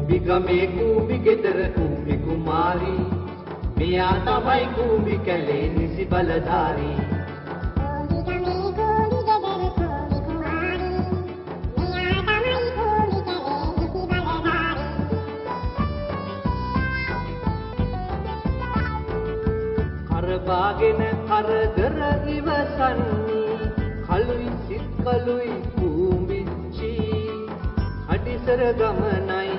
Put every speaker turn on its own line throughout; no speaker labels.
ගමේ කූඹි ගෙදර කූඹි කුමාරී මෙයා තමයි කූඹි කැලේ නිසි බලධාරී කරබාගෙන කරදර ඉවසන්නේ කලුයි සිත් කලුයි කූඹිච්චි අඩිසර ගමනයි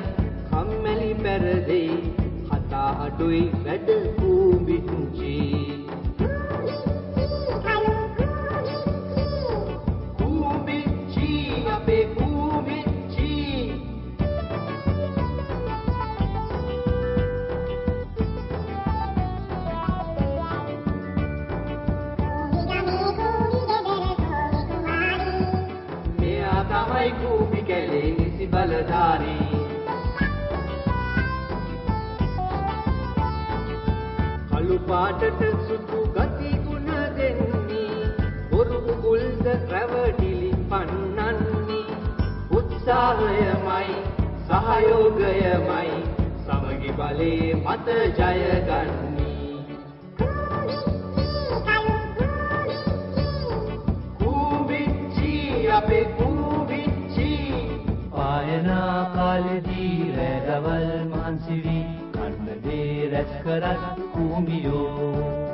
කම්මැලි පෙරදෙයි හතා අඩුයි වැඩ කූඹිච්චි කූඹිච්චි අපේ කූඹිච්චි මෙයා තමයි කූඹි කැලේ නිසි බලධාරී කළු පාටට සුදු ගති ගුණ දෙන්නේ බොරු කුල්ද රැවටිලි පන්නන්නේ උත්සාහයමයි සහයෝගයමයි සමගි බලේ මත ජය ගන්නේ කූඹිච්චි අපේ කූඹිච්චි පායනා කාලෙදී රැදවල් මහන්සි වී කන්න දේ රැස් කරත් කූඹියෝ